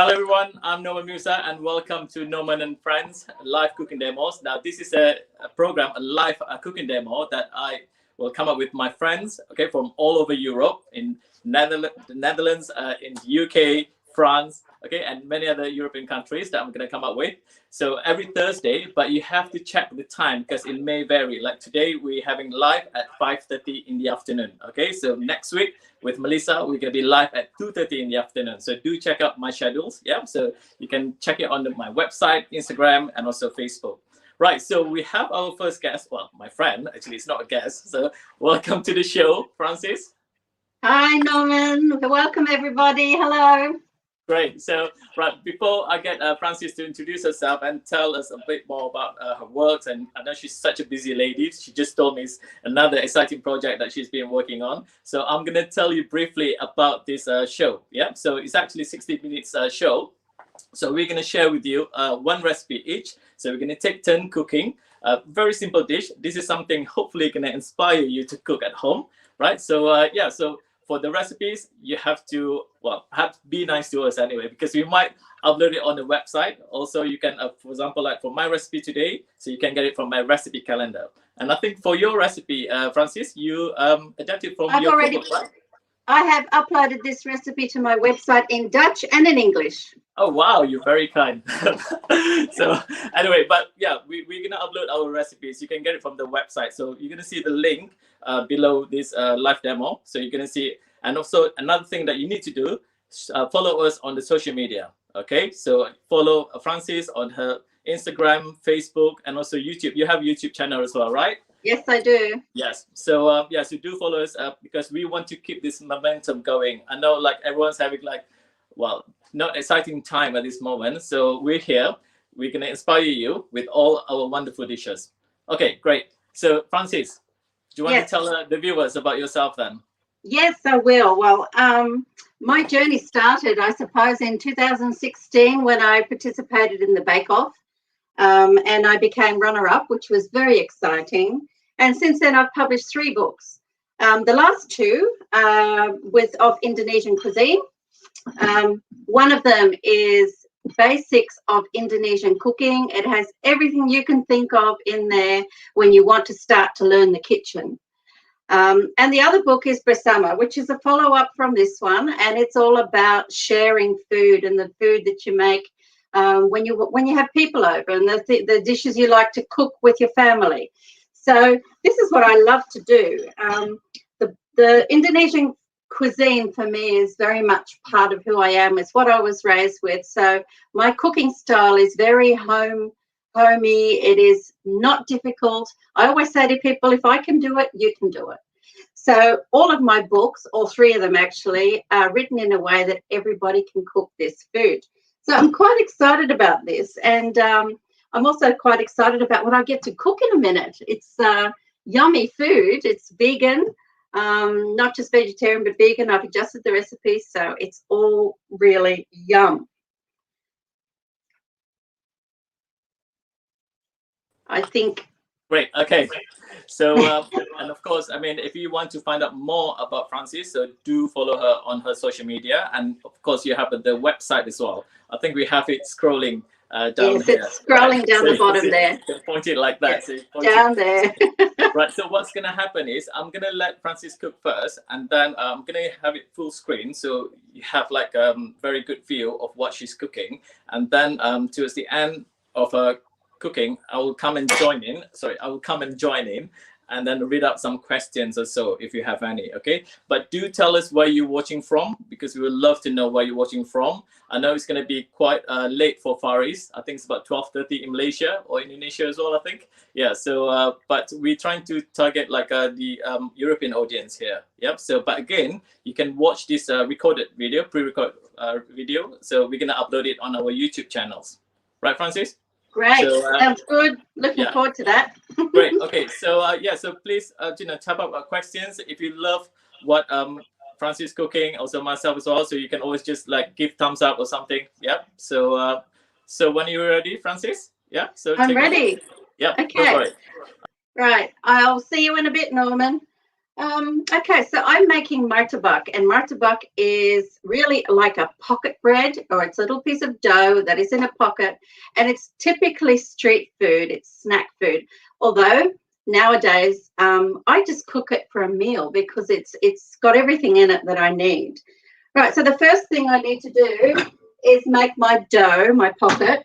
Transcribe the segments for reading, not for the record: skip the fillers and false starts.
Hello everyone, I'm Norman Musa and welcome to Norman and Friends live cooking demos. Now this is a program, a live cooking demo that I will come up with my friends, okay, from all over Europe, in the Netherlands, in the UK, France, okay, and many other European countries that I'm going to come up with. So every Thursday, but you have to check the time because it may vary. Like today, we're having live at 5:30 in the afternoon, okay? So next week with Melissa, we're going to be live at 2:30 in the afternoon. So do check out my schedules, yeah? So you can check it on my website, Instagram, and also Facebook. Right, so we have our first guest, well, my friend, actually it's not a guest. So welcome to the show, Francis. Hi, Norman. Welcome, everybody. Hello. Great. So, right, before I get Francis to introduce herself and tell us a bit more about her works, and I know she's such a busy lady. She just told me it's another exciting project that she's been working on. So I'm going to tell you briefly about this show. Yeah. So it's actually 60 minutes show. So we're going to share with you one recipe each. So we're going to take turn cooking. A very simple dish. This is something hopefully going to inspire you to cook at home, right? So yeah. So for the recipes, you have to, well, have to be nice to us anyway, because we might upload it on the website. Also, you can, for example, like for my recipe today, so you can get it from my recipe calendar. And I think for your recipe, Francis, you adapted from your cookbook, right? I have uploaded this recipe to my website in Dutch and in English. Oh, wow, you're very kind. So anyway, but yeah, we're going to upload our recipes. You can get it from the website. So you're going to see the link below this live demo. So you're going to see, and also another thing that you need to do, follow us on the social media. Okay, so follow Francis on her Instagram, Facebook, and also YouTube. You have a YouTube channel as well, right? Yes, I do. Yes. So yeah, so do follow us because we want to keep this momentum going. I know like everyone's having like, well, not exciting time at this moment. So we're here. We're going to inspire you with all our wonderful dishes. Okay, great. So Francis, do you want to tell the viewers about yourself then? Yes, I will. Well, my journey started, I suppose, in 2016 when I participated in the Bake Off. And I became runner-up, which was very exciting. And since then, I've published 3 books. The last 2 of Indonesian cuisine. One of them is Basics of Indonesian Cooking. It has everything you can think of in there when you want to start to learn the kitchen. And the other book is Bersama, which is a follow-up from this one, and it's all about sharing food and the food that you make when you have people over, and the dishes you like to cook with your family. So this is what I love to do. The Indonesian cuisine for me is very much part of who I am. It's what I was raised with. So my cooking style is very homey. It is not difficult. I always say to people, if I can do it, you can do it. So all of my books, all 3 of them actually, are written in a way that everybody can cook this food. So I'm quite excited about this, and I'm also quite excited about what I get to cook in a minute. It's yummy food. It's vegan, not just vegetarian, but vegan. I've adjusted the recipe, so it's all really yum. I think. Great. Okay. So, and of course, I mean, if you want to find out more about Francis, so do follow her on her social media. And of course, you have the website as well. I think we have it scrolling down yes, here. It's scrolling down the bottom there. You can point it like that. Yes, so down there. Right. So what's going to happen is I'm going to let Francis cook first, and then I'm going to have it full screen. So you have like a very good view of what she's cooking. And then towards the end of her cooking, I will come and join in. I will come and join in and then read out some questions or so if you have any. Okay, but do tell us where you're watching from, because we would love to know where you're watching from. I know it's going to be quite late for Far East. I think it's about 12:30 in Malaysia or Indonesia as well, I think. Yeah, so but we're trying to target like the European audience here. Yep. So but again, you can watch this recorded video, pre-recorded video. So we're going to upload it on our YouTube channels, right, Francis? Great. So, sounds good. Looking forward to that. Great. Okay. So yeah. So please, type up questions if you love what Francis cooking. Also myself as well. So you can always just like give thumbs up or something. Yeah. So so when you're ready, Francis. Yeah. So I'm ready. Yeah. Okay. Right. I'll see you in a bit, Norman. Okay, so I'm making martabak, and martabak is really like a pocket bread, or it's a little piece of dough that is in a pocket, and it's typically street food, it's snack food. Although nowadays, I just cook it for a meal because it's got everything in it that I need. Right, so the first thing I need to do is make my dough, my pocket.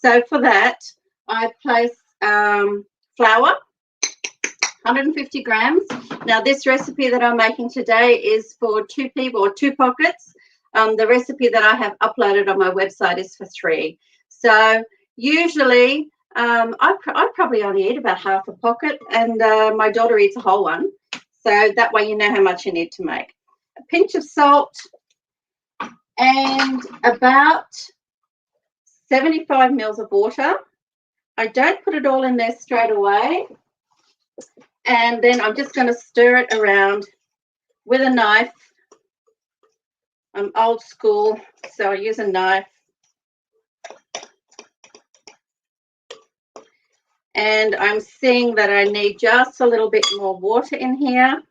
So for that, I place flour, 150 grams. Now, this recipe that I'm making today is for 2 people or 2 pockets. The recipe that I have uploaded on my website is for 3. So usually, I probably only eat about half a pocket, and my daughter eats a whole one. So that way you know how much you need to make. A pinch of salt and about 75 mils of water. I don't put it all in there straight away. And then I'm just going to stir it around with a knife. I'm old school, so I use a knife. And I'm seeing that I need just a little bit more water in here.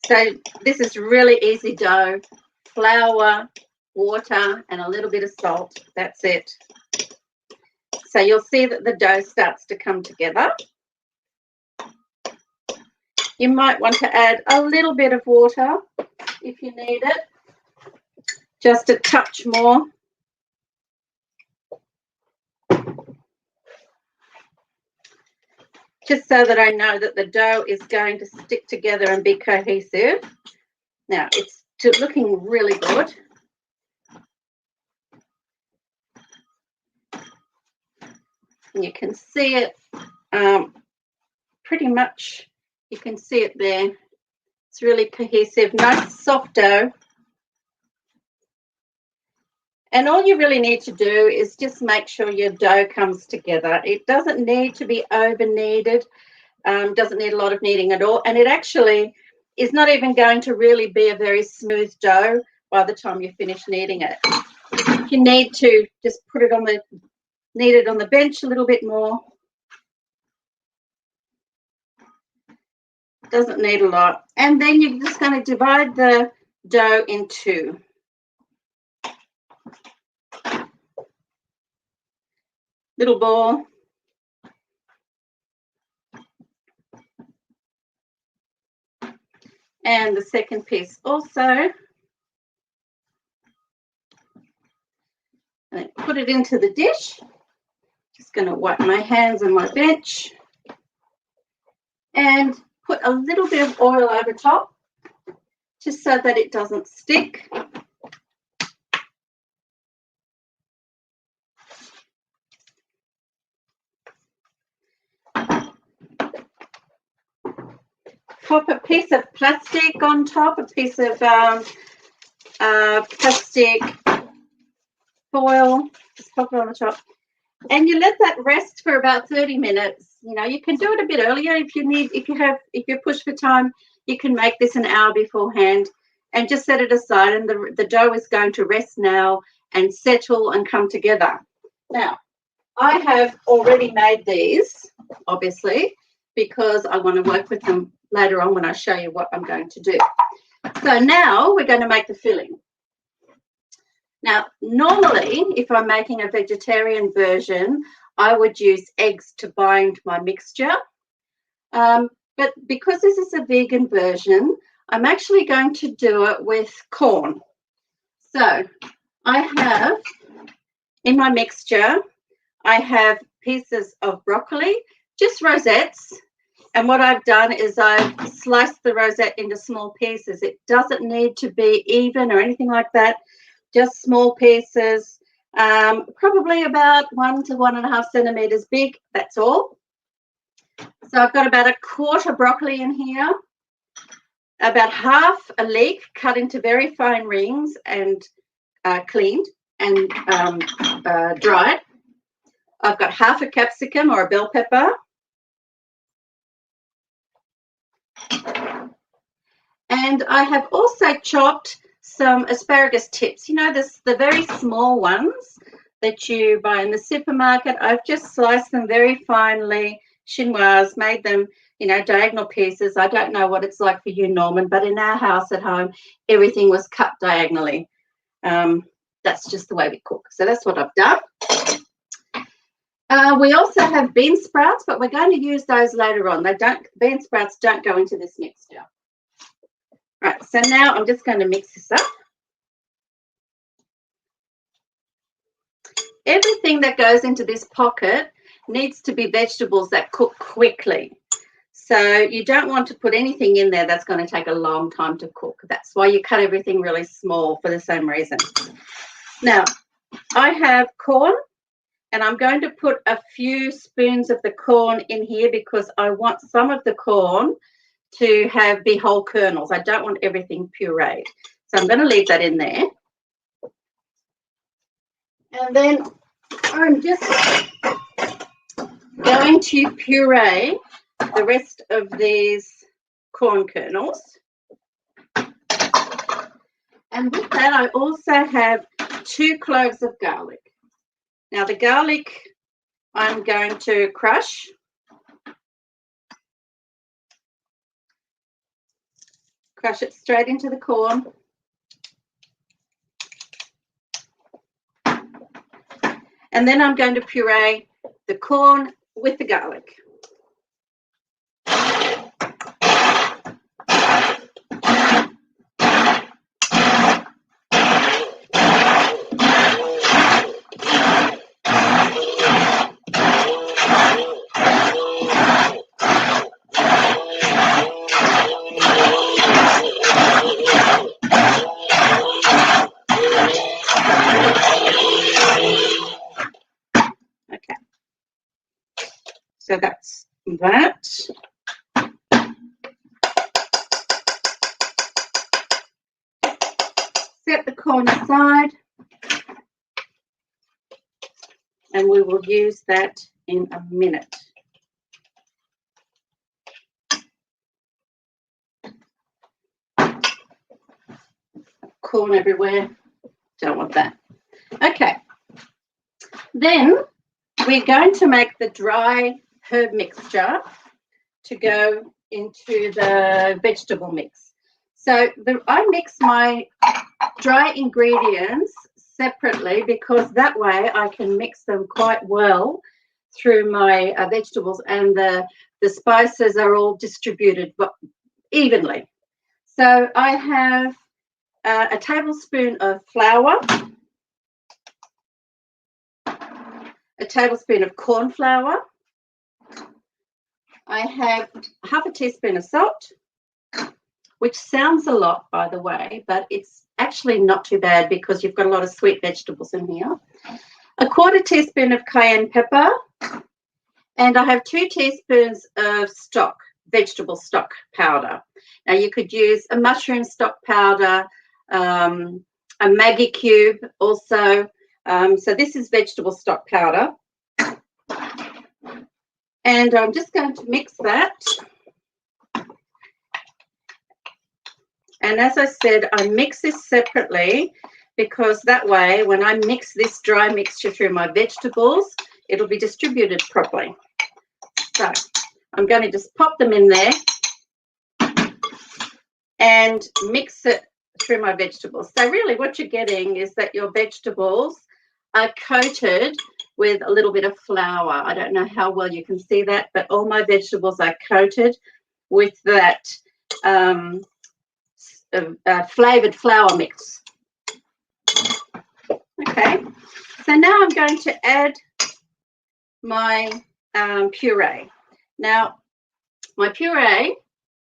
So this is really easy dough. Flour, water, and a little bit of salt. That's it. So you'll see that the dough starts to come together. You might want to add a little bit of water if you need it, just a touch more. Just so that I know that the dough is going to stick together and be cohesive. Now, it's looking really good. And you can see it pretty much, you can see it there. It's really cohesive, nice soft dough. And all you really need to do is just make sure your dough comes together. It doesn't need to be over kneaded, doesn't need a lot of kneading at all. And it actually is not even going to really be a very smooth dough by the time you finish kneading it. If you need to, just put it on the, knead it on the bench a little bit more. Doesn't need a lot. And then you're just going to divide the dough in 2. Little ball. And the second piece also. And put it into the dish. Just going to wipe my hands on my bench. And put a little bit of oil over top, just so that it doesn't stick. Pop a piece of plastic on top, a piece of plastic foil, just pop it on the top. And you let that rest for about 30 minutes. You know, you can do it a bit earlier if you need, if you're pushed for time, you can make this an hour beforehand and just set it aside, and the dough is going to rest now and settle and come together. Now, I have already made these, obviously, because I want to work with them later on when I show you what I'm going to do. So now we're going to make the filling. Now, normally, if I'm making a vegetarian version, I would use eggs to bind my mixture. But because this is a vegan version, I'm actually going to do it with corn. So I have, in my mixture, I have pieces of broccoli, just rosettes. And what I've done is I've sliced the rosette into small pieces. It doesn't need to be even or anything like that. Just small pieces, probably about 1 to 1.5 centimeters big. That's all. So I've got about a quarter broccoli in here, about half a leek cut into very fine rings and cleaned and dried. I've got half a capsicum or a bell pepper. And I have also chopped some asparagus tips. You know, the very small ones that you buy in the supermarket. I've just sliced them very finely chinoise, made them, you know, diagonal pieces. I don't know what it's like for you, Norman, but in our house at home, everything was cut diagonally. That's just the way we cook. So that's what I've done. We also have bean sprouts, but we're going to use those later on. Bean sprouts don't go into this mixture. Right, so now I'm just going to mix this up. Everything that goes into this pocket needs to be vegetables that cook quickly. So you don't want to put anything in there that's going to take a long time to cook. That's why you cut everything really small for the same reason. Now, I have corn, and I'm going to put a few spoons of the corn in here because I want some of the corn to be whole kernels. I don't want everything pureed. So I'm going to leave that in there. And then I'm just going to puree the rest of these corn kernels. And with that, I also have 2 cloves of garlic. Now, the garlic I'm going to crush. Crush it straight into the corn. And then I'm going to puree the corn with the garlic. So that's that. Set the corn aside, and we will use that in a minute. Corn everywhere. Don't want that. Okay. Then we're going to make the dry herb mixture to go into the vegetable mix. So I mix my dry ingredients separately because that way I can mix them quite well through my vegetables, and the spices are all distributed evenly. So I have a tablespoon of flour, a tablespoon of corn flour. I have half a teaspoon of salt, which sounds a lot, by the way, but it's actually not too bad because you've got a lot of sweet vegetables in here. A quarter teaspoon of cayenne pepper, and I have 2 teaspoons of vegetable stock powder. Now, you could use a mushroom stock powder, a Maggi cube also. So this is vegetable stock powder. And I'm just going to mix that. And as I said, I mix this separately because that way when I mix this dry mixture through my vegetables, it'll be distributed properly. So I'm going to just pop them in there and mix it through my vegetables. So really what you're getting is that your vegetables are coated with a little bit of flour. I don't know how well you can see that, but all my vegetables are coated with that flavoured flour mix. Okay, so now I'm going to add my puree. Now, my puree,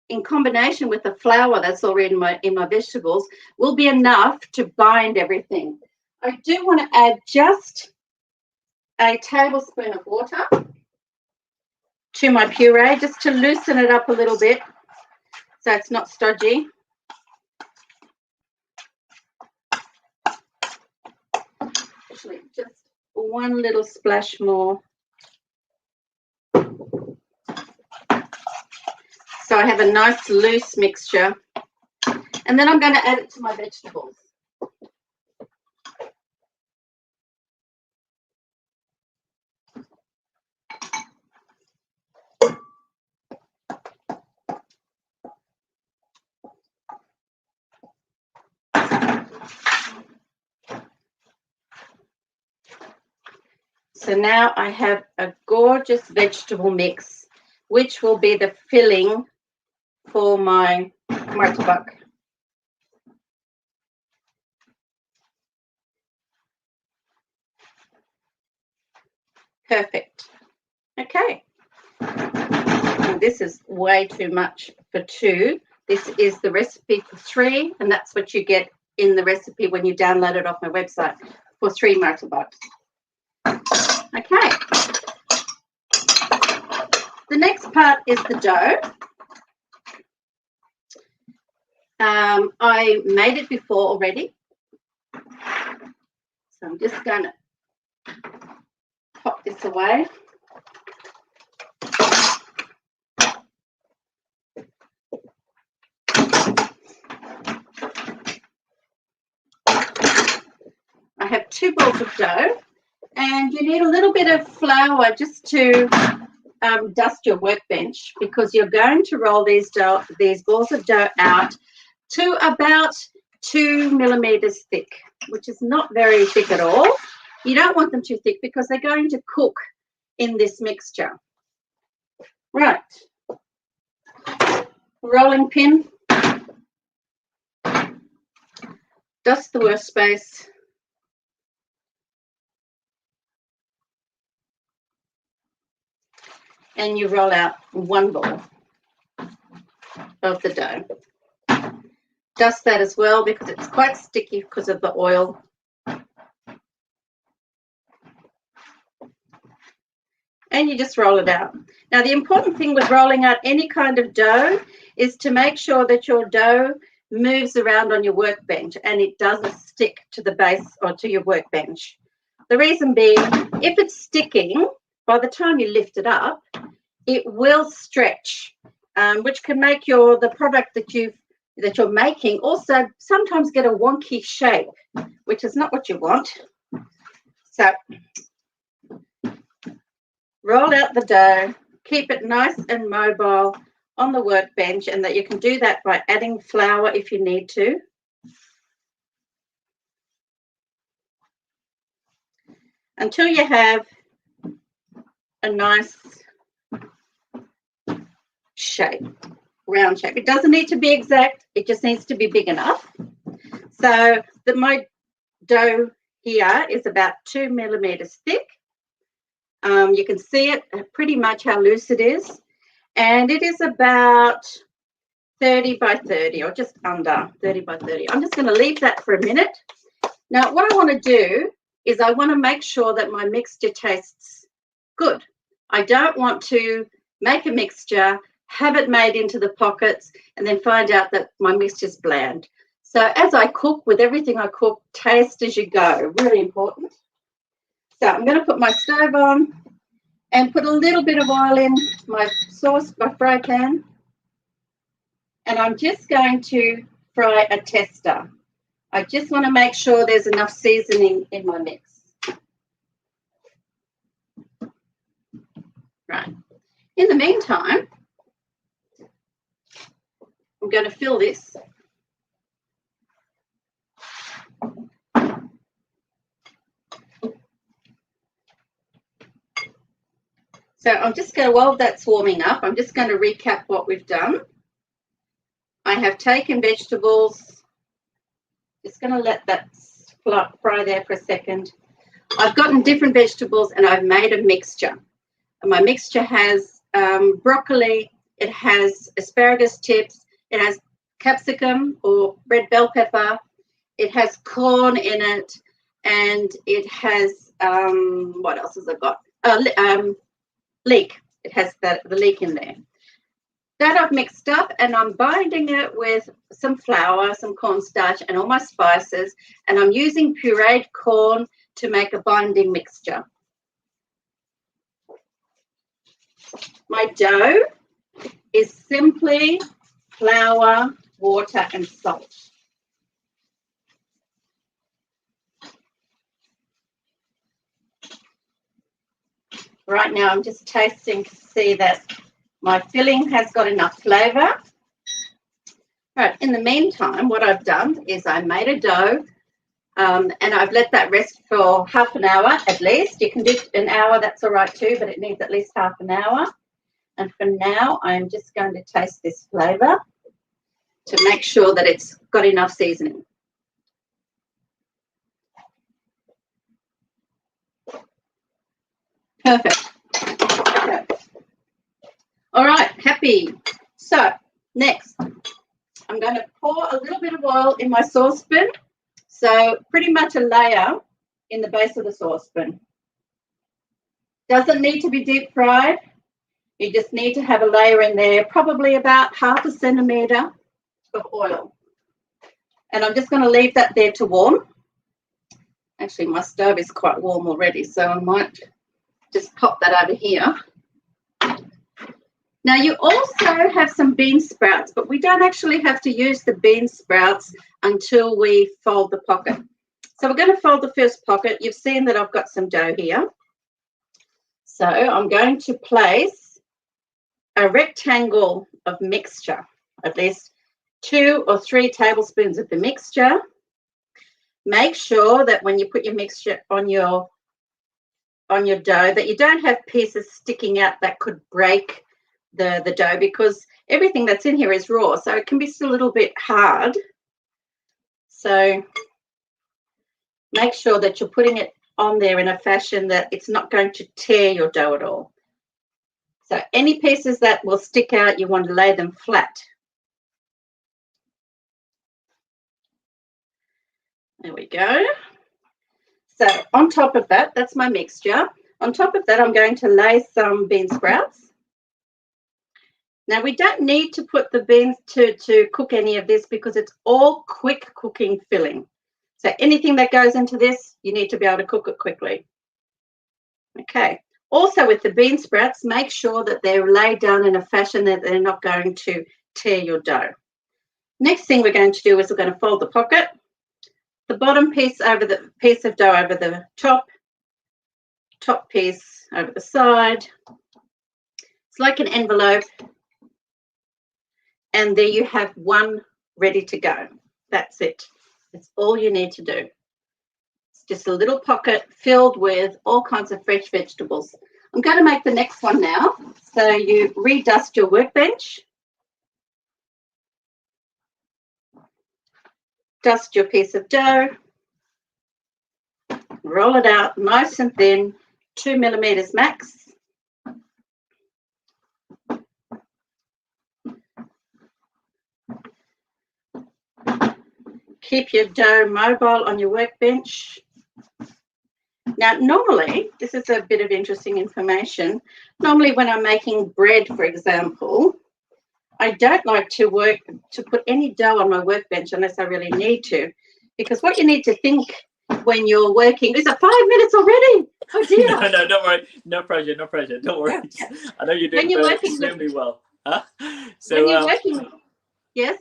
in combination with the flour that's already in my vegetables, will be enough to bind everything. I do want to add just a tablespoon of water to my puree just to loosen it up a little bit so it's not stodgy. Actually, just one little splash more. So I have a nice loose mixture. And then I'm going to add it to my vegetables. So now I have a gorgeous vegetable mix, which will be the filling for my martabak. Perfect. Okay. And this is way too much for 2. This is the recipe for 3, and that's what you get in the recipe when you download it off my website for 3 martabaks. Okay. The next part is the dough. I made it before already. So I'm just going to pop this away. I have 2 balls of dough, and you need a little bit of flour just to dust your workbench, because you're going to roll these balls of dough out to about 2 millimeters thick, which is not very thick at all. You don't want them too thick because they're going to cook in this mixture. Right. Rolling pin. Dust the workspace. And you roll out 1 ball of the dough. Dust that as well because it's quite sticky because of the oil. And you just roll it out. Now, the important thing with rolling out any kind of dough is to make sure that your dough moves around on your workbench and it doesn't stick to the base or to your workbench. The reason being, if it's sticking, by the time you lift it up, it will stretch, which can make the product that you're making also sometimes get a wonky shape, which is not what you want. So roll out the dough, keep it nice and mobile on the workbench, and that you can do that by adding flour if you need to. Until you have a nice shape, round shape. It doesn't need to be exact, it just needs to be big enough. So my dough here is about 2 millimeters thick. You can see it pretty much how loose it is, and it is about 30 by 30 or just under 30 by 30. I'm just going to leave that for a minute. Now, what I want to do is I want to make sure that my mixture tastes good. I don't want to make a mixture, have it made into the pockets, and then find out that my mixture is bland. So as I cook, with everything I cook, taste as you go, really important. So I'm going to put my stove on and put a little bit of oil in my fry pan. And I'm just going to fry a tester. I just want to make sure there's enough seasoning in my mix. Right. In the meantime, I'm going to fill this. So I'm just going to, while that's warming up, I'm just going to recap what we've done. I have taken vegetables, just going to let that fry there for a second. I've gotten different vegetables and I've made a mixture. And my mixture has broccoli, it has asparagus tips, it has capsicum or red bell pepper, it has corn in it, and it has, what else has it got? Leek. It has the leek in there. That I've mixed up, and I'm binding it with some flour, some cornstarch, and all my spices, and I'm using pureed corn to make a binding mixture. My dough is simply flour, water, and salt. Right now, I'm just tasting to see that my filling has got enough flavour. Right, in the meantime, what I've done is I made a dough. And I've let that rest for half an hour at least. You can do an hour, that's all right too, but it needs at least half an hour. And for now, I'm just going to taste this flavour to make sure that it's got enough seasoning. Perfect. Okay. All right, happy. So next, I'm going to pour a little bit of oil in my saucepan. So pretty much a layer in the base of the saucepan. Doesn't need to be deep fried. You just need to have a layer in there, probably about 1/2 centimetre of oil. And I'm just going to leave that there to warm. Actually, my stove is quite warm already, so I might just pop that over here. Now, you also have some bean sprouts, but we don't actually have to use the bean sprouts until we fold the pocket. So we're going to fold the first pocket. You've seen that I've got some dough here. So I'm going to place a rectangle of mixture, at least 2 or 3 tablespoons of the mixture. Make sure that when you put your mixture on your dough that you don't have pieces sticking out that could break the dough, because everything that's in here is raw, so it can be still a little bit hard. So make sure that you're putting it on there in a fashion that it's not going to tear your dough at all. So any pieces that will stick out, you want to lay them flat. There we go. So on top of that, that's my mixture. On top of that, I'm going to lay some bean sprouts. Now, we don't need to put the beans to cook any of this because it's all quick cooking filling. So anything that goes into this, you need to be able to cook it quickly. Okay. Also with the bean sprouts, make sure that they're laid down in a fashion that they're not going to tear your dough. Next thing we're going to do is we're going to fold the pocket. The bottom piece over the piece of dough over the top piece over the side. It's like an envelope. And there you have one ready to go. That's it. That's all you need to do. It's just a little pocket filled with all kinds of fresh vegetables. I'm going to make the next one now. So you redust your workbench. Dust your piece of dough. Roll it out nice and thin, 2 millimeters max. Keep your dough mobile on your workbench. Now, normally, this is a bit of interesting information. Normally, when I'm making bread, for example, I don't like to put any dough on my workbench unless I really need to, because what you need to think when you're working is it 5 minutes already? Oh dear. No, don't worry. No pressure. Don't worry. I know you're doing extremely well. Huh? So when you're working, yes.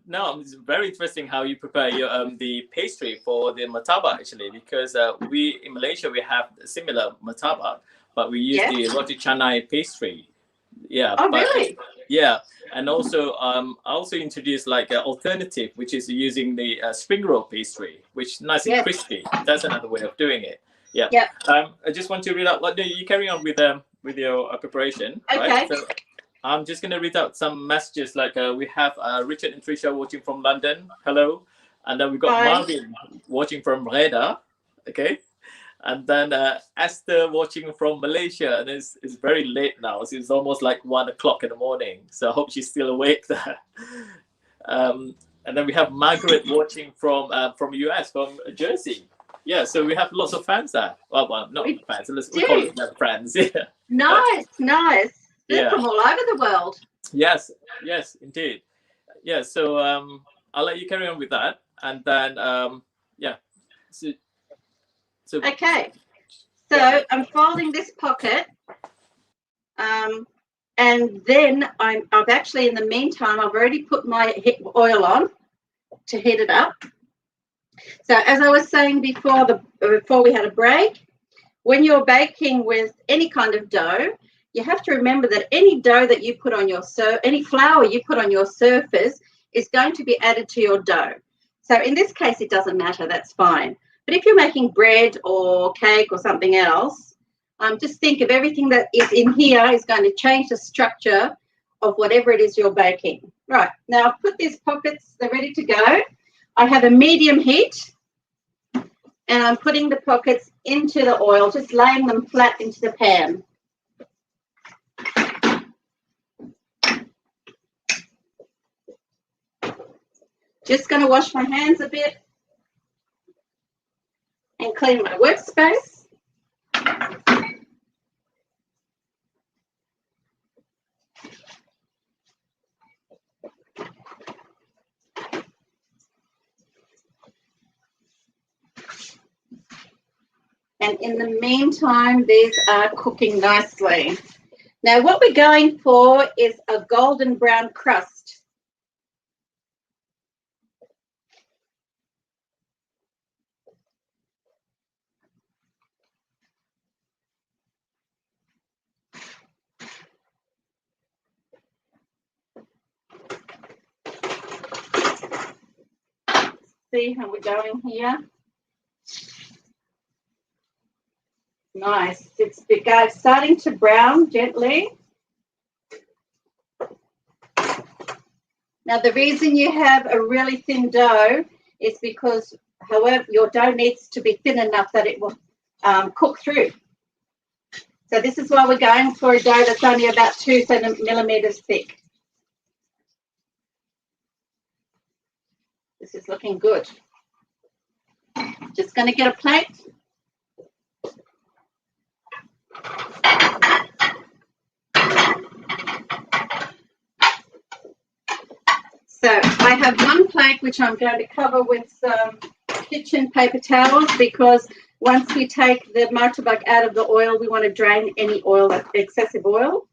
No, it's very interesting how you prepare your the pastry for the martabak actually, because we in Malaysia we have a similar martabak, but we use the roti canai pastry. Yeah. Oh, really? Yeah, and also I also introduced like an alternative, which is using the spring roll pastry, which is nice and crispy. That's another way of doing it. Yeah. Yeah. I just want to read out. No, you carry on with your preparation. Okay. Right? So, I'm just going to read out some messages like we have Richard and Tricia watching from London. Hello. And then we've got Marvin watching from Breda. Okay. And then Esther watching from Malaysia. And it's very late now. So it's almost like 1 o'clock in the morning. So I hope she's still awake there. And then we have Margaret watching from US, from Jersey. Yeah, so we have lots of fans there. Well not fans. We call them friends. Yeah. Nice. They're from all over the world. Yes, indeed. Yeah, so I'll let you carry on with that, and then So okay. So I'm folding this pocket, and then I've actually in the meantime I've already put my oil on to heat it up. So as I was saying before we had a break, when you're baking with any kind of dough, you have to remember that any dough that you put on your any flour you put on your surface is going to be added to your dough. So in this case, it doesn't matter. That's fine. But if you're making bread or cake or something else, just think of everything that is in here is going to change the structure of whatever it is you're baking. Right, now I've put these pockets, they're ready to go. I have a medium heat, and I'm putting the pockets into the oil, just laying them flat into the pan. Just going to wash my hands a bit and clean my workspace. And in the meantime, these are cooking nicely. Now, what we're going for is a golden brown crust. See how we're going here? Nice. It's starting to brown gently. Now, the reason you have a really thin dough is because, however, your dough needs to be thin enough that it will cook through. So this is why we're going for a dough that's only about 2 millimeters thick. This is looking good. Just going to get a plate. So I have one plate which I'm going to cover with some kitchen paper towels, because once we take the martabak out of the oil, we want to drain any oil, excessive oil.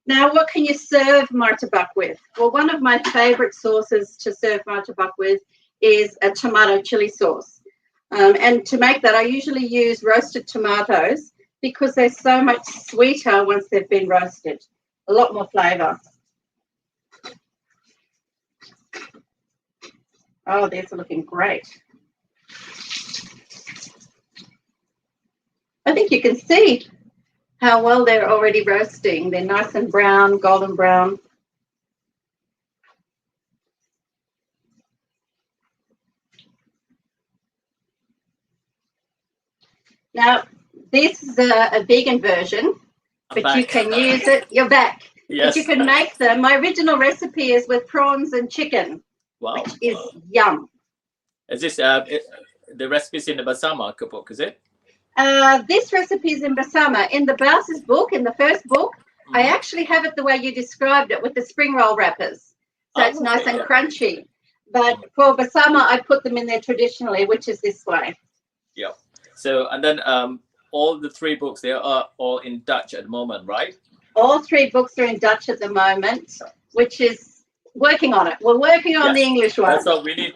Now, what can you serve martabak with? Well, one of my favorite sauces to serve martabak with is a tomato chili sauce. And to make that, I usually use roasted tomatoes because they're so much sweeter once they've been roasted. A lot more flavour. Oh, these are looking great. I think you can see how well they're already roasting. They're nice and brown, golden brown. Now, this is a vegan version, but you can use it. You're back. Yes. But you can make them. My original recipe is with prawns and chicken, Wow. which is yum. Is this the recipe's in the Basama cookbook, is it? This recipe is in Basama. In the Bouse's book, in the first book, I actually have it the way you described it with the spring roll wrappers. So it's nice and crunchy. But for Basama, I put them in there traditionally, which is this way. Yeah. So, and then all the 3 books, they are all in Dutch at the moment, right? All 3 books are in Dutch at the moment, which is working on it. We're working on the English one. So we need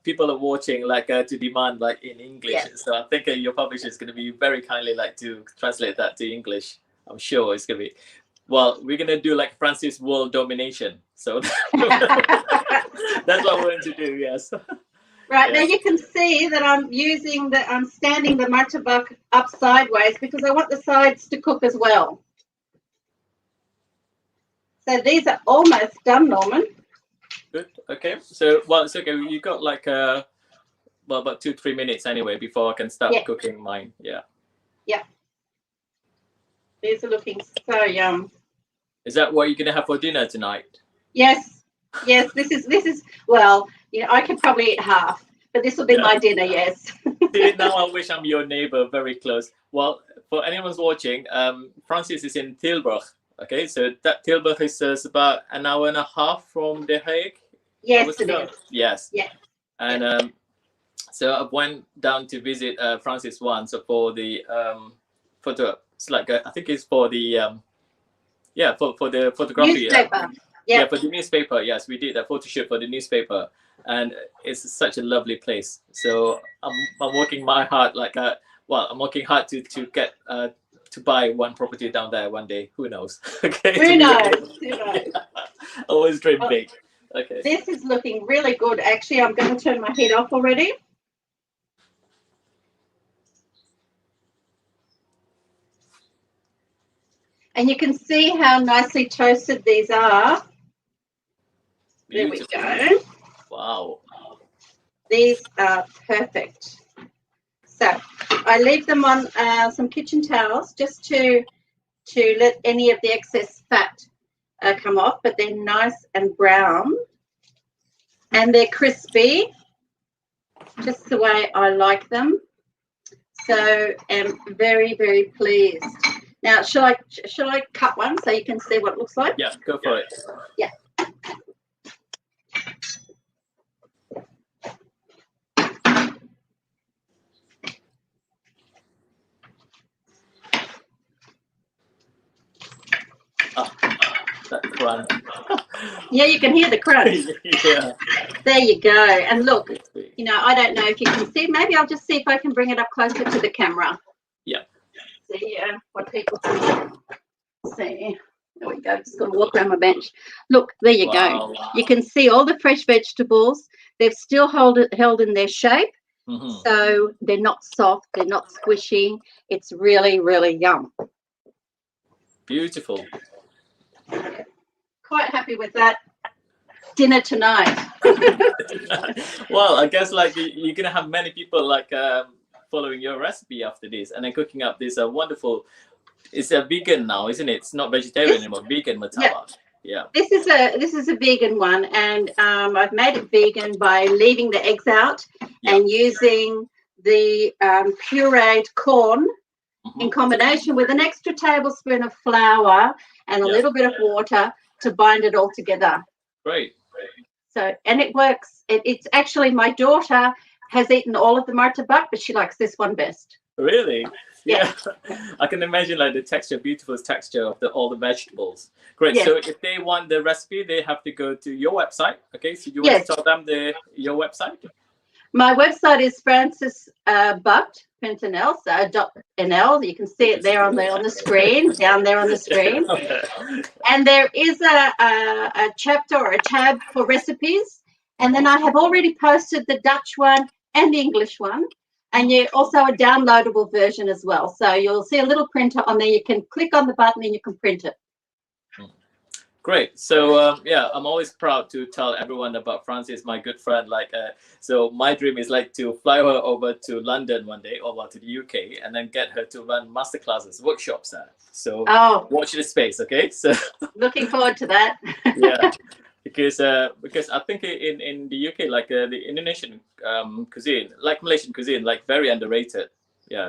people are watching to demand in English. Yes. So I think your publisher is going to be very kindly to translate that to English. I'm sure it's going to be. Well, we're going to do Francis world domination. So that's what we're going to do. Yes. Right, now you can see that I'm standing the martabak up sideways because I want the sides to cook as well. So these are almost done, Norman. Good. Okay. So, well, it's okay. You got about 2-3 minutes anyway before I can start cooking mine. Yeah. Yeah. These are looking so yum. Is that what you're gonna have for dinner tonight? Yes. Yes. This is well. I could probably eat half, but this will be my dinner. Yes. See, now I wish I'm your neighbor, very close. Well, for anyone's watching, Francis is in Tilburg. Okay, so that Tilburg is about an hour and a half from The Hague. Yes, it is. Yes. Yeah. And so I went down to visit Francis once for the photo. It's I think it's for the for the photography. Newspaper. Yeah, for the newspaper. Yes, we did a photo shoot for the newspaper, and it's such a lovely place. So I'm working my heart I'm working hard to get to buy one property down there one day. Who knows? Okay. Who knows? Who knows? Always dream big. Okay. This is looking really good. Actually, I'm going to turn my heat off already. And you can see how nicely toasted these are. Beautiful. There we go. Wow. These are perfect. So I leave them on some kitchen towels just to let any of the excess fat come off, but they're nice and brown and they're crispy, just the way I like them. So I'm very, very pleased. Now, shall I cut one so you can see what it looks like? Yeah, go for it. Yeah. That crunch. Yeah, you can hear the crunch. Yeah. There you go. And look, you know, I don't know if you can see. Maybe I'll just see if I can bring it up closer to the camera. Yeah. See what people see. There we go. Just going to walk around my bench. Look, there you go. You can see all the fresh vegetables. They've still held in their shape. Mm-hmm. So they're not soft. They're not squishy. It's really, really yum. Beautiful. Quite happy with that. Dinner tonight. Well, I guess like you're gonna have many people like following your recipe after this, and then cooking up this wonderful. It's a vegan now, isn't it? It's not vegetarian anymore. Vegan martabak. Yeah. This is a vegan one, and I've made it vegan by leaving the eggs out and using the pureed corn in combination with an extra tablespoon of flour and a little bit of water to bind it all together. Great. So, and it works. It's actually, my daughter has eaten all of the martabak, but she likes this one best. Really? Yeah. I can imagine like the texture, beautiful texture of all the vegetables. Great. Yeah. So if they want the recipe, they have to go to your website. Okay. So you want to tell them your website? My website is Frances Butt Pentinel, so .nl. You can see it there on the screen, down there on the screen. Okay. And there is a chapter or a tab for recipes. And then I have already posted the Dutch one and the English one. And you also a downloadable version as well. So you'll see a little printer on there. You can click on the button and you can print it. Great. So yeah, I'm always proud to tell everyone about Frances, my good friend. Like, so my dream is like to fly her over to London one day, or to the UK, and then get her to run masterclasses, workshops there. So watch the space, okay? So looking forward to that. Yeah, because I think in the UK, like the Indonesian cuisine, like Malaysian cuisine, like very underrated. Yeah.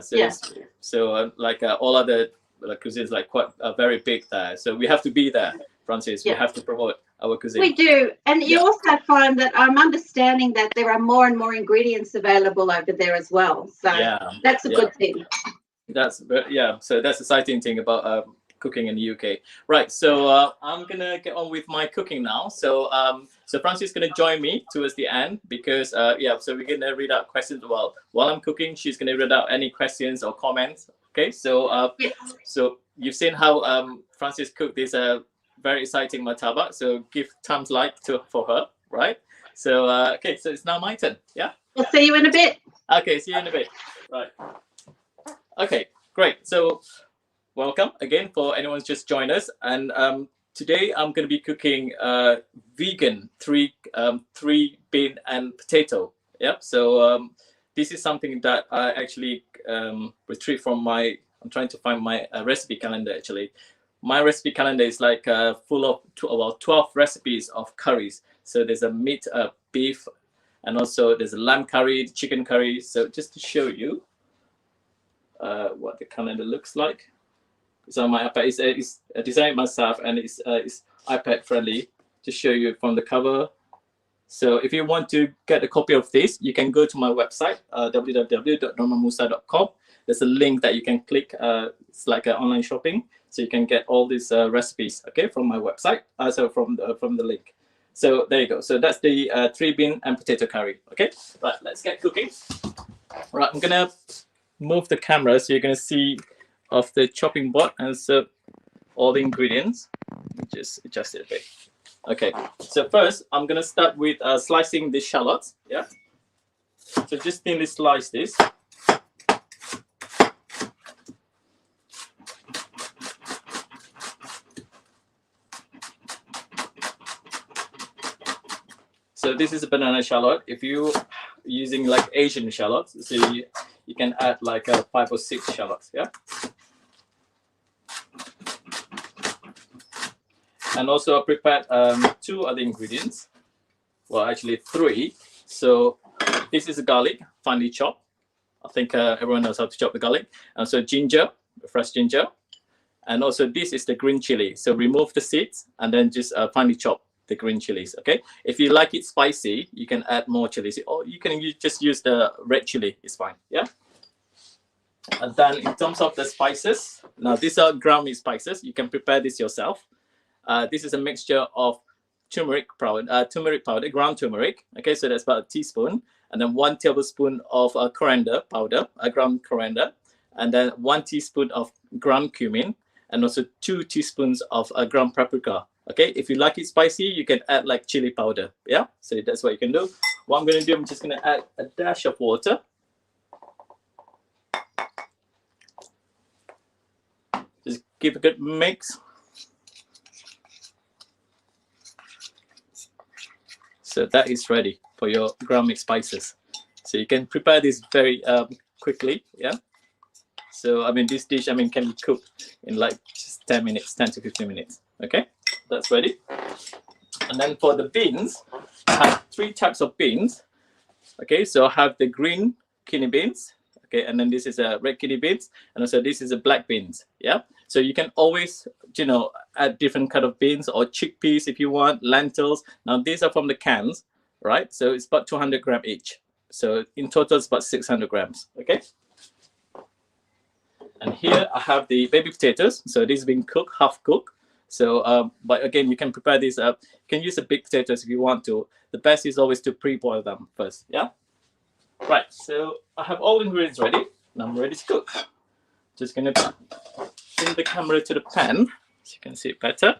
So like all other cuisines, like quite very big there. So we have to be there. Frances, we have to promote our cuisine. We do. And you also find that I'm understanding that there are more and more ingredients available over there as well. So that's a good thing. So that's the exciting thing about cooking in the UK. Right. So I'm going to get on with my cooking now. So so Frances is going to join me towards the end because, so we're going to read out questions. Well, while I'm cooking, she's going to read out any questions or comments. Okay. So so you've seen how Frances cooked this very exciting martabak, so give thumbs like for her, right? So okay, so it's now my turn. Yeah, we'll see you in a bit. Okay, see you in a bit. Right. Okay, great. So welcome again for anyone who's just joined us, and today I'm going to be cooking vegan three bean and potato. Yep. So this is something that I actually retrieved from my. I'm trying to find my recipe calendar actually. My recipe calendar is like full of about 12 recipes of curries. So there's a meat, beef, and also there's a lamb curry, chicken curry. So just to show you what the calendar looks like. It's on my iPad. It's designed myself and it's iPad friendly. To show you from the cover. So if you want to get a copy of this, you can go to my website, www.normanmusa.com. There's a link that you can click. It's like an online shopping. So you can get all these recipes, okay, from my website. So from the link. So there you go. So that's the 3 bean and potato curry. Okay, right. Let's get cooking. Right, I'm gonna move the camera so you're gonna see of the chopping board and so all the ingredients. Just adjust it a bit. Okay, so first I'm gonna start with slicing the shallots. Yeah. So just thinly slice this. So this is a banana shallot. If you using like Asian shallots, so you can add like 5 or 6 shallots. Yeah. And also I prepared 2 other ingredients. Well, actually 3. So this is garlic, finely chopped. I think everyone knows how to chop the garlic. And so ginger, fresh ginger. And also this is the green chili. So remove the seeds and then just finely chop the green chilies. Okay. If you like it spicy, you can add more chilies, or you can just use the red chili. It's fine. Yeah. And then in terms of the spices, now these are ground meat spices. You can prepare this yourself. This is a mixture of turmeric powder, ground turmeric. Okay, so that's about a teaspoon, and then 1 tablespoon of coriander powder, ground coriander, and then 1 teaspoon of ground cumin, and also 2 teaspoons of ground paprika. Okay, if you like it spicy, you can add like chili powder. Yeah, so that's what you can do. What I'm going to do, I'm just going to add a dash of water. Just give a good mix. So that is ready for your ground meat spices. So you can prepare this very quickly, yeah. So I mean, this dish, I mean, can be cooked in like just 10 minutes, 10 to 15 minutes. Okay, that's ready. And then for the beans, I have 3 types of beans. Okay, so I have the green kidney beans. Okay, and then this is a red kidney beans, and also this is a black beans. Yeah. So you can always, add different kind of beans or chickpeas if you want, lentils. Now these are from the cans, right? So it's about 200 grams each. So in total, it's about 600 grams. Okay. And here I have the baby potatoes. So this is being cooked, half cooked. So, but again, you can prepare these. You can use the big potatoes if you want to. The best is always to pre-boil them first. Yeah. Right. So I have all the ingredients ready, and I'm ready to cook. Just gonna bring the camera to the pan so you can see it better.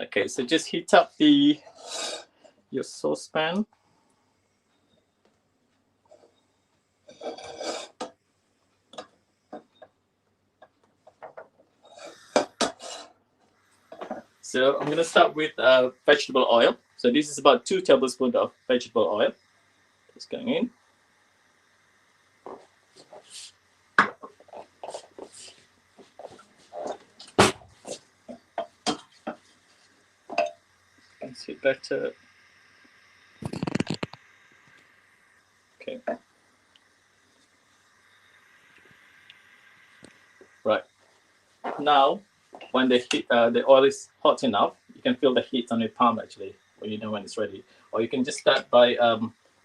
Okay, so just heat up your saucepan. So I'm going to start with vegetable oil. So this is about 2 tablespoons of vegetable oil. Just going in. You can see it better. Okay. Right. Now, when the oil is hot enough, you can feel the heat on your palm actually, when you know when it's ready. Or you can just start by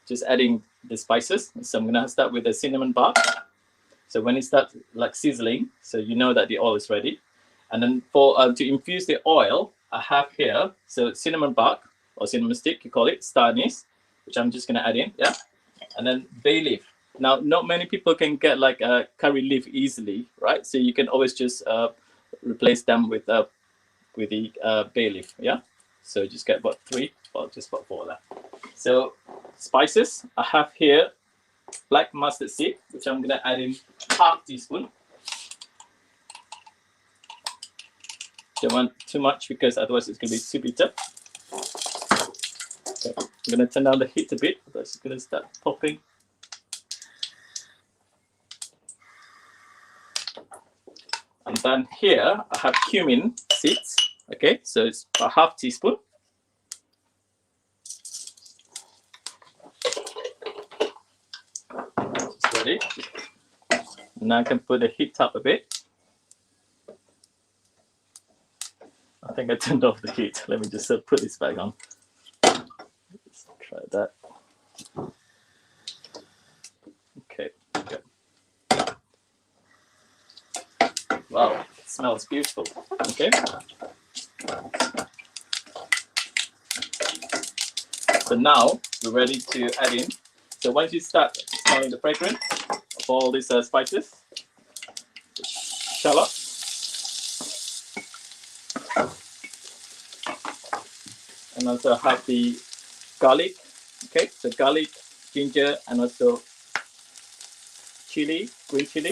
just adding the spices. So I'm gonna start with the cinnamon bark. So when it starts like sizzling, so you know that the oil is ready. And then for to infuse the oil, I have here cinnamon bark or cinnamon stick, you call it, star anise, which I'm just gonna add in, yeah. And then bay leaf. Now, not many people can get like a curry leaf easily, right? So you can always just replace them with the bay leaf, yeah. So just get about 3, well, just about 4 there. So spices, I have here black mustard seed, which I'm gonna add in half teaspoon. Don't want too much because otherwise it's gonna be too bitter. Okay. I'm gonna turn down the heat a bit, otherwise it's gonna start popping. And then here I have cumin seeds. Okay, so it's a half teaspoon. It's ready. Now I can put the heat up a bit. I think I turned off the heat. Let me just put this back on. Let's try that. Okay, good. Wow, it smells beautiful. Okay. So now we're ready to add in. So once you start smelling the fragrance of all these spices, shallot, and also have the garlic. Okay, so garlic, ginger, and also chili, green chili.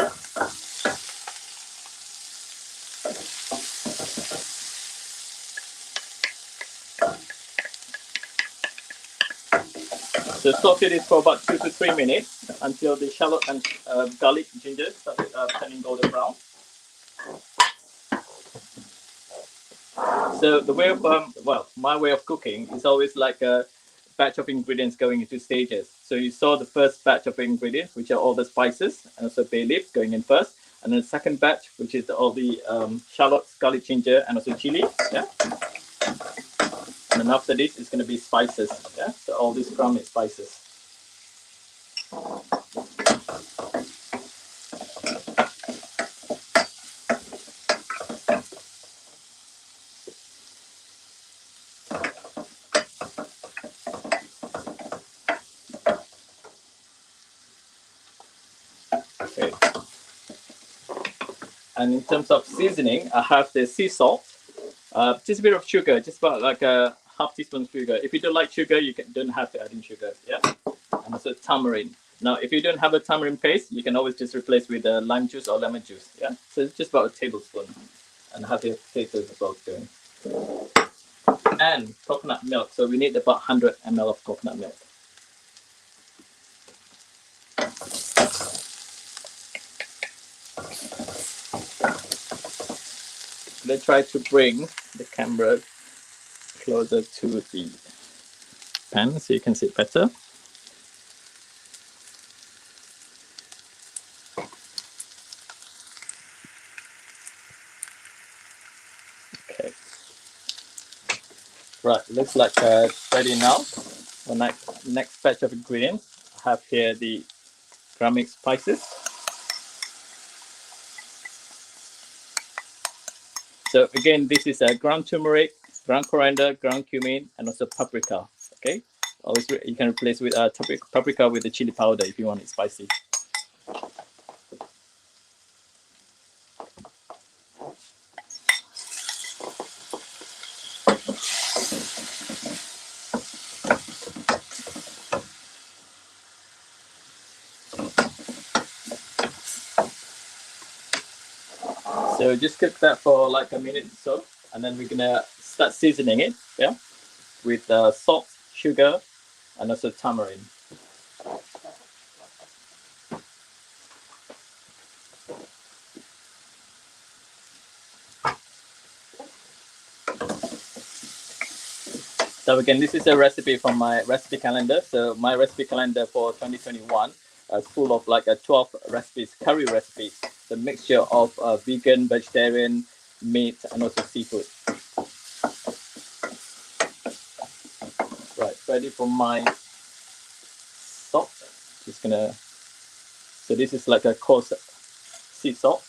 So saute it for about 2 to 3 minutes until the shallot and garlic, ginger start turning golden brown. So the way of, my way of cooking is always like a batch of ingredients going into stages. So you saw the first batch of ingredients, which are all the spices, and also bay leaf going in first. And then the second batch, which is all the shallots, garlic, ginger, and also chili. Yeah. And then after this, it's going to be spices. Yeah. So all these crummy spices. Okay. And in terms of seasoning, I have the sea salt, just a bit of sugar, just about like a half teaspoon sugar. If you don't like sugar, you don't have to add in sugar. Yeah. And also tamarind. Now, if you don't have a tamarind paste, you can always just replace with lime juice or lemon juice. Yeah. So it's just about a tablespoon, and have your potatoes as well going. And coconut milk. So we need about 100 ml of coconut milk. Let's try to bring the camera closer to the pan so you can see it better. Okay. Right, looks like ready now. The next batch of ingredients, I have here the ground spices. So again, this is ground turmeric, ground coriander, ground cumin, and also paprika. Okay, always you can replace with paprika with the chili powder if you want it spicy. So just cook that for like a minute or so, and then we're gonna start seasoning it, yeah, with salt, sugar, and also tamarind. So again, this is a recipe from my recipe calendar. So my recipe calendar for 2021 is full of like 12 recipes, curry recipes, the mixture of vegan, vegetarian, meat, and also seafood. Right, ready for my salt. Just gonna. So this is like a coarse sea salt.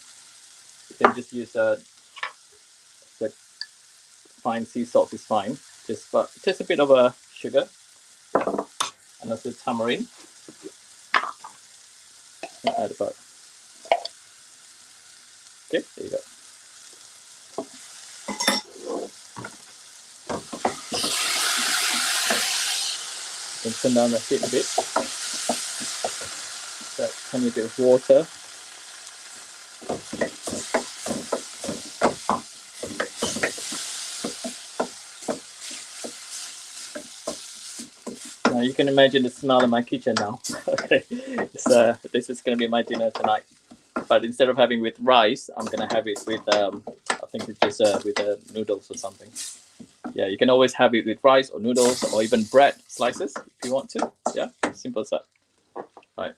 You can just use the fine sea salt is fine. Just a bit of a sugar and also tamarind. Add about. Okay, there you go. You can turn down the heat a bit. So tiny bit of water. Now you can imagine the smell in my kitchen now. Okay, so this is going to be my dinner tonight. But instead of having with rice, I'm going to have it with, I think it's just with noodles or something. Yeah, you can always have it with rice or noodles or even bread slices if you want to. Yeah, simple as that. Right.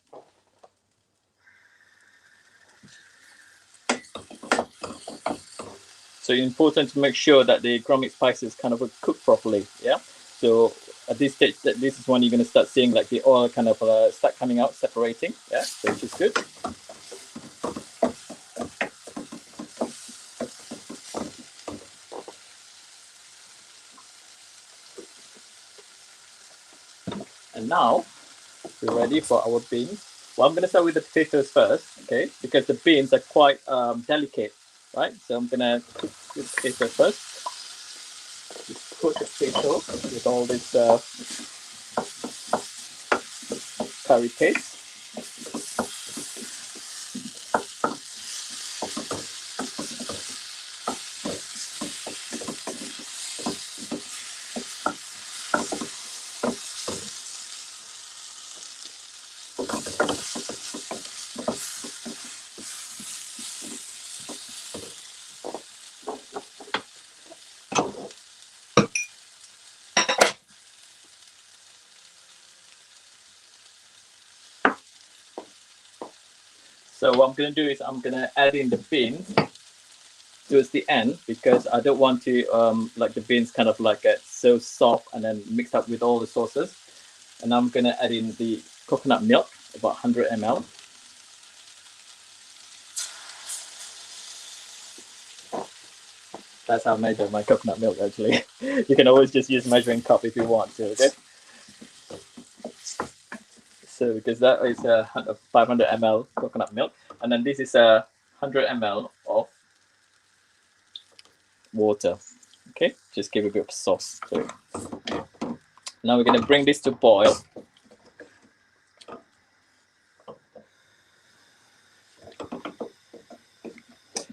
So it's important to make sure that the ground spices kind of cook properly. Yeah. So at this stage, this is when you're going to start seeing like the oil kind of start coming out, separating. Yeah, so which is good. And now we're ready for our beans. Well, I'm going to start with the potatoes first, okay? Because the beans are quite delicate, right? So I'm going to cook the potatoes first. Just coat the potato with all this curry paste. So what I'm going to do is I'm going to add in the beans towards the end, because I don't want to like the beans kind of like get so soft and then mixed up with all the sauces. And I'm going to add in the coconut milk, about 100 ml. That's how I measure my coconut milk, actually. You can always just use measuring cup if you want to, okay? So because that is 500 ml coconut milk, and then this is 100 ml of water. Okay, just give it a bit of sauce to it. Now we're going to bring this to boil.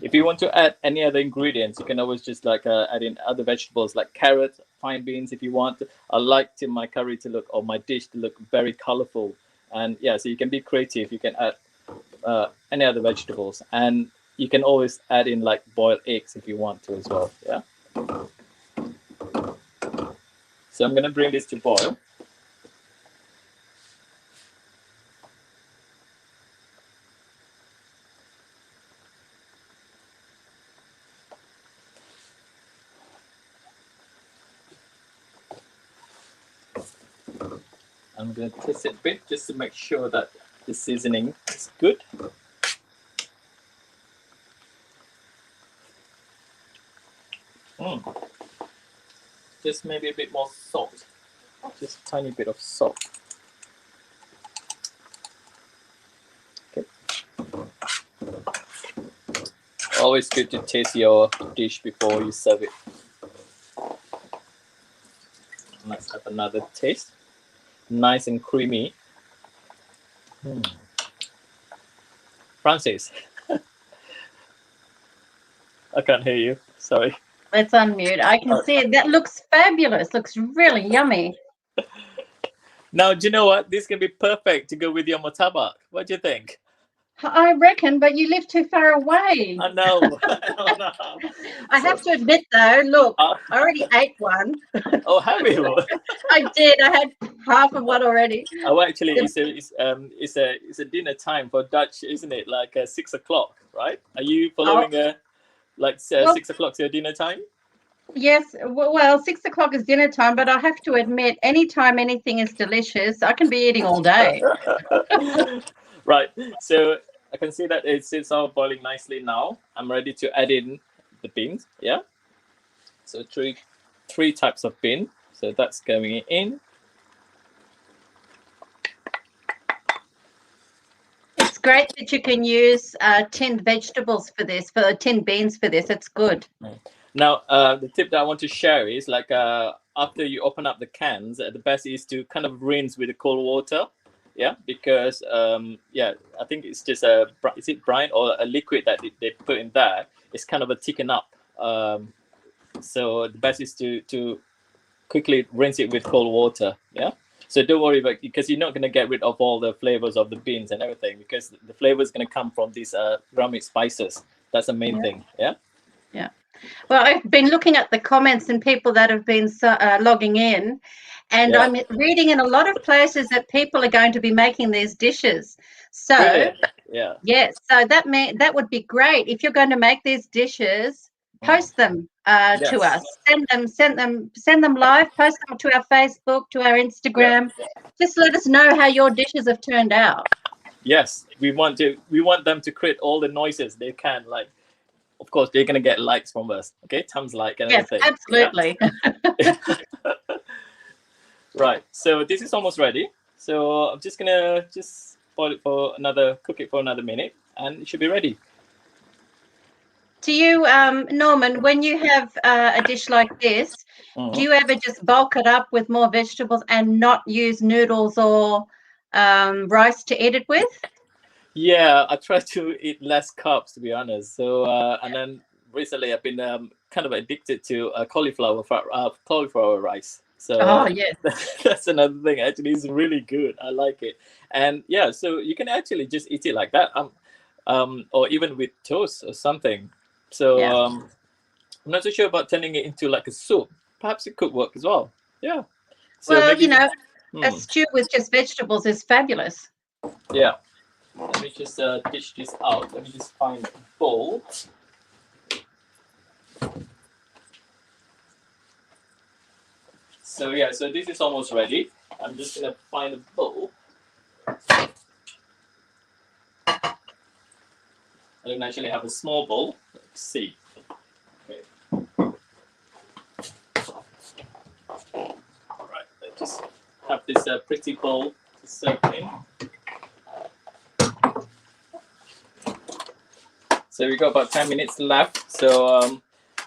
If you want to add any other ingredients, you can always just like add in other vegetables like carrots, fine beans if you want. I like my curry to look, or my dish to look, very colorful. And yeah, so you can be creative. You can add any other vegetables, and you can always add in like boiled eggs if you want to as well. Yeah. So I'm going to bring this to boil. I'm going to taste it a bit just to make sure that the seasoning is good. Just maybe a bit more salt. Just a tiny bit of salt. Okay. Always good to taste your dish before you serve it. Let's have another taste. Nice and creamy. Francis, I can't hear you. Sorry. Let's unmute. I can see it. That looks fabulous. Looks really yummy. Now, do you know what? This can be perfect to go with your murtabak. What do you think? I reckon, but you live too far away. I know. I know. I have to admit, though, look, I already ate one. Oh, have you? I did. I had half of one already. Oh, actually, it's a dinner time for Dutch, isn't it? Like 6 o'clock, right? Are you following 6 o'clock your dinner time? Yes. Well, 6 o'clock is dinner time, but I have to admit, anytime anything is delicious, I can be eating all day. Right. So I can see that it's all boiling nicely now. I'm ready to add in the beans. Yeah. So three types of bean. So that's going in. It's great that you can use tinned vegetables for this, for tinned beans for this. It's good. Now, the tip that I want to share is like after you open up the cans, the best is to kind of rinse with the cold water. Yeah, because I think it's just is it brine or a liquid that they put in there? It's kind of a thicken up. So the best is to quickly rinse it with cold water. Yeah. So don't worry about, because you're not going to get rid of all the flavors of the beans and everything, because the flavor is going to come from these ground meat spices. That's the main thing. Yeah. Yeah. Well, I've been looking at the comments and people that have been logging in, and I'm reading in a lot of places that people are going to be making these dishes. So so that would be great if you're going to make these dishes. Post them to us. Send them live. Post them to our Facebook, to our Instagram. Just let us know how your dishes have turned out. Yes, we want them to create all the noises they can. Like, of course, they're gonna get likes from us. Okay, thumbs like and everything. Yes, absolutely. Yeah? Right. So this is almost ready. So I'm just gonna cook it for another minute, and it should be ready. Do you, Norman, when you have a dish like this, do you ever just bulk it up with more vegetables and not use noodles or rice to eat it with? Yeah, I try to eat less carbs, to be honest. So, and then recently I've been kind of addicted to cauliflower rice. So Oh, yes. that's another thing. Actually, it's really good. I like it. And yeah, so you can actually just eat it like that, or even with toast or something. So Yeah. I'm not so sure about turning it into like a soup. Perhaps it could work as well. Yeah. So Well, maybe. a Hmm, stew with just vegetables is fabulous. yeah. Let me just dish this out. Let me just find a bowl. So yeah, so this is almost ready. I'm just gonna find a bowl. I don't actually have a small bowl. Let's see. Okay. All right. Let's just have this pretty bowl to serve in. So we got about 10 minutes left. So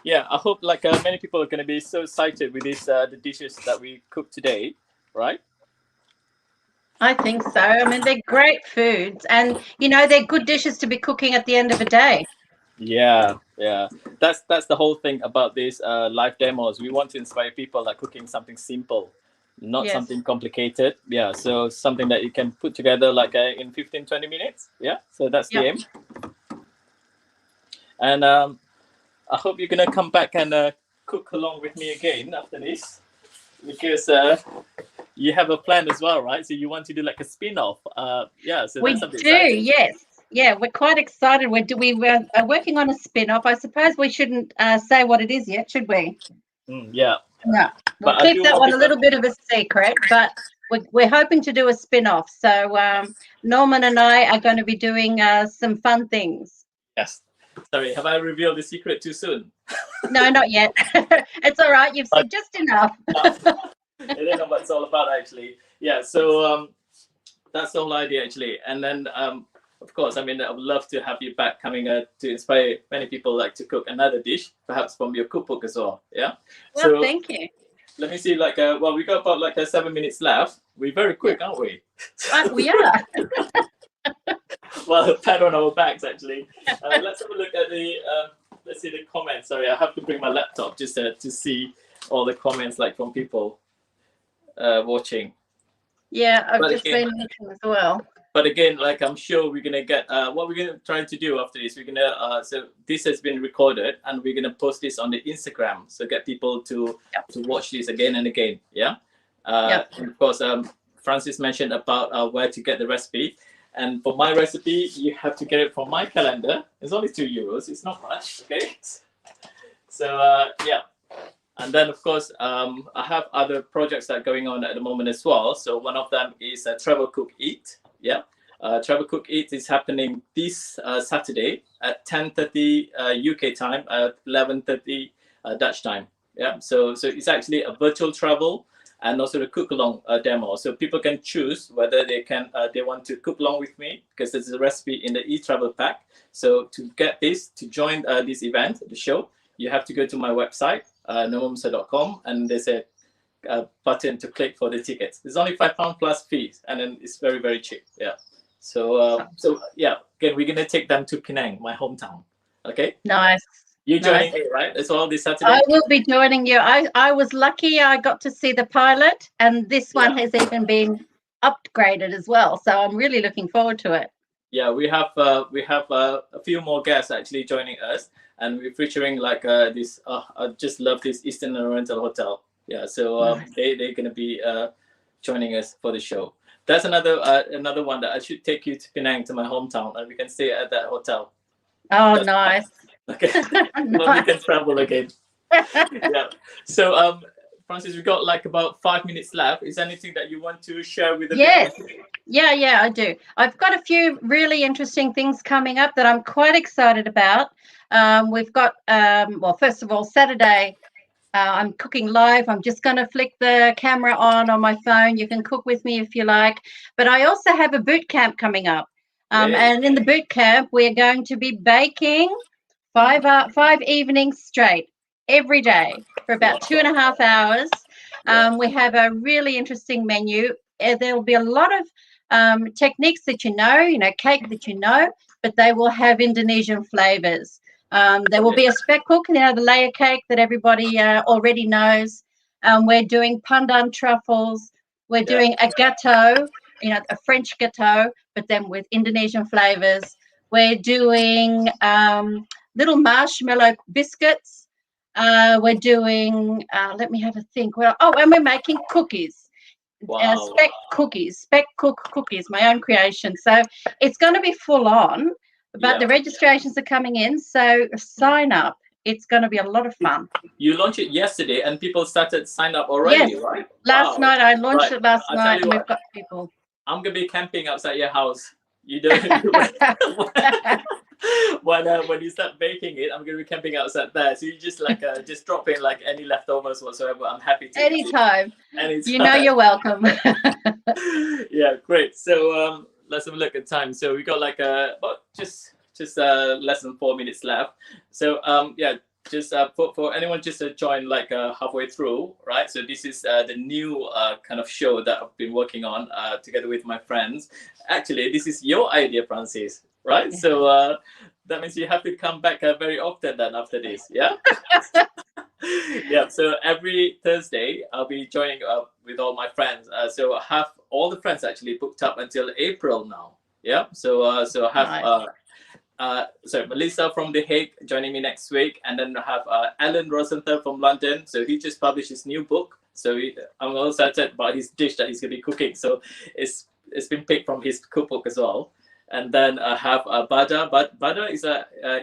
yeah, I hope like many people are gonna be so excited with this the dishes that we cooked today, right? I think so. I mean, they're great foods, and they're good dishes to be cooking at the end of a day. Yeah, yeah. That's the whole thing about these live demos. We want to inspire people like cooking something simple, not Yes. something complicated. Yeah, so something that you can put together like in 15, 20 minutes. Yeah, so that's the Yep. aim. And I hope you're gonna come back and cook along with me again after this, because you have a plan as well, right? So you want to do like a spin-off. Yeah, so We that's something do, exciting. yes. Yeah, we're quite excited. We're working on a spin-off. I suppose we shouldn't say what it is yet, should we? Yeah, No. We'll but I keep do that want one a people. little bit of a secret, but we're hoping to do a spin-off. So Norman and I are going to be doing some fun things. Yes. Sorry, have I revealed the secret too soon? No, not yet. It's all right. You've said just enough. I don't know what it's all about actually. Yeah, so that's the whole idea actually. And then of course, I mean, I would love to have you back coming to inspire many people like to cook another dish, perhaps from your cookbook as well. Yeah. Well, So thank you. let me see. Like, well, we got about like 7 minutes left. We're very quick, aren't we? We are. Well, pat on our backs actually. Let's have a look at the. Let's see the comments. Sorry, I have to bring my laptop just to see all the comments like from people watching. Yeah, I've But just again, been looking as well. But again, like I'm sure we're gonna get what we're gonna try to do after this. We're gonna so this has been recorded and we're gonna post this on the Instagram. So get people to watch this again and again. Yeah. And of course, Francis mentioned about where to get the recipe. And for my recipe, you have to get it from my calendar. It's only €2. It's not much. Okay. So yeah. And then, of course, I have other projects that are going on at the moment as well. So one of them is Travel Cook Eat. Yeah, Travel Cook Eat is happening this Saturday at 10:30 UK time, at 11:30 Dutch time. Yeah, so it's actually a virtual travel and also the cook along demo. So people can choose whether they want to cook along with me, because there's a recipe in the e-travel pack. So to get this, to join this event, the show, you have to go to my website, nomamsa.com, and there's a button to click for the tickets. It's only £5 plus fees, and then it's very, very cheap. Yeah. So yeah, again, we're gonna take them to Penang, my hometown. Okay. Nice. You joining me, right? As well this Saturday. I will be joining you. I was lucky. I got to see the pilot, and this one has even been upgraded as well. So I'm really looking forward to it. Yeah, we have a few more guests actually joining us, and we're featuring like this. I just love this Eastern Oriental Hotel. Yeah, so they're gonna be joining us for the show. That's another one that I should take you to Penang, to my hometown, and we can stay at that hotel. Oh, nice. Okay, well, we can travel again. Yeah. So Francis, we've got like about 5 minutes left. Is there anything that you want to share with the Yes. people? Yeah, I do. I've got a few really interesting things coming up that I'm quite excited about. We've got, well, first of all, Saturday, I'm cooking live. I'm just going to flick the camera on my phone. You can cook with me if you like. But I also have a boot camp coming up. And in the boot camp, we're going to be baking 5 evenings straight every day for about 2.5 hours. We have a really interesting menu. There will be a lot of techniques that you know, cake that you know, but they will have Indonesian flavors. There will be a speck cook, the layer cake that everybody already knows. We're doing pandan truffles. We're doing a gâteau, a French gâteau, but then with Indonesian flavors. We're doing little marshmallow biscuits. We're doing, let me have a think. And we're making cookies. Wow. Speck cook cookies, my own creation. So it's going to be full on, but the registrations are coming in. So sign up. It's going to be a lot of fun. You launched it yesterday and people started sign up already, yes. right? Last night. I launched it last night and we've got people. I'm going to be camping outside your house. You don't when you start baking it, I'm going to be camping outside there. So you just just drop in any leftovers whatsoever. I'm happy to. Anytime. You're welcome. Yeah, great. So let's have a look at time. So we got about just less than 4 minutes left. So just for anyone just to join halfway through, right? So this is the new kind of show that I've been working on together with my friends. Actually, this is your idea, Francis, right? So that means you have to come back very often then after this, yeah? Yeah, so every Thursday I'll be joining up with all my friends. So I have all the friends actually booked up until April now. Yeah, so I have Melissa from The Hague joining me next week, and then I have Alan Rosenthal from London. So he just published his new book. So I'm all excited about his dish that he's going to be cooking. So it's been picked from his cookbook as well. And then I have Bada. But Bada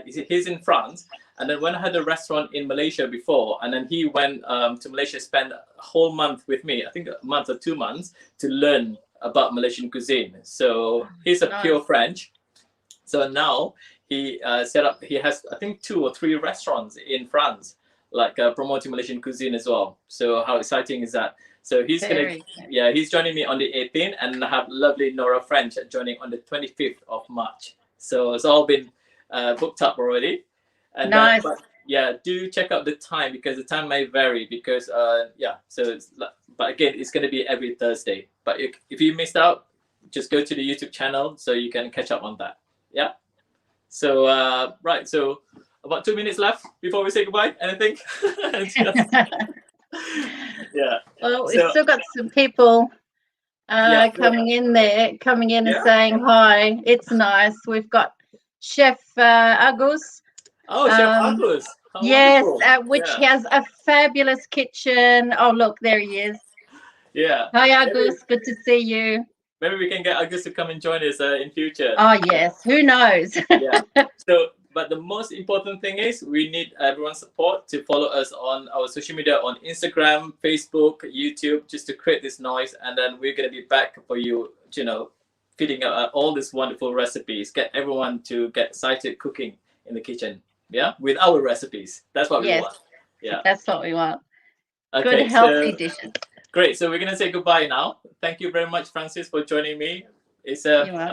he's in France. And then when I had a restaurant in Malaysia before, and then he went to Malaysia, spent a whole month with me, I think a month or 2 months, to learn about Malaysian cuisine. So he's a pure French. So now he has, I think, 2 or 3 restaurants in France, promoting Malaysian cuisine as well. So how exciting is that? So he's joining me on the 18th, and I have lovely Nora French joining on the 25th of March. So it's all been booked up already. And nice. Do check out the time, because the time may vary because but again, it's going to be every Thursday. But if you missed out, just go to the YouTube channel so you can catch up on that. Yeah. So right. So about 2 minutes left before we say goodbye. Anything? Yeah. Well, we've still got some people coming in and saying hi. It's nice. We've got Chef Agus. Oh, Chef Agus. Yes, which has a fabulous kitchen. Oh, look, there he is. Yeah. Hi, Agus. Good to see you. Maybe we can get Agus to come and join us in future. Oh, yes. Who knows? Yeah. But the most important thing is we need everyone's support to follow us on our social media on Instagram, Facebook, YouTube, just to create this noise. And then we're going to be back for you, feeding out all these wonderful recipes. Get everyone to get excited cooking in the kitchen. Yeah, with our recipes. That's what we want. Yeah, that's what we want. Okay, good, healthy dishes. Great. So we're going to say goodbye now. Thank you very much, Francis, for joining me. I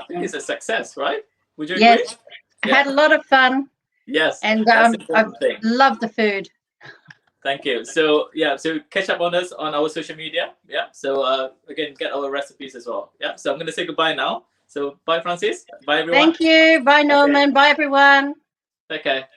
think it's a success, right? Would you agree? Yes. I had a lot of fun. Yes. And I love the food. Thank you. So so catch up on us on our social media. Yeah. So again, get our recipes as well. Yeah. So I'm going to say goodbye now. So bye, Francis. Bye, everyone. Thank you. Bye, Norman. Okay. Bye, everyone. Take care.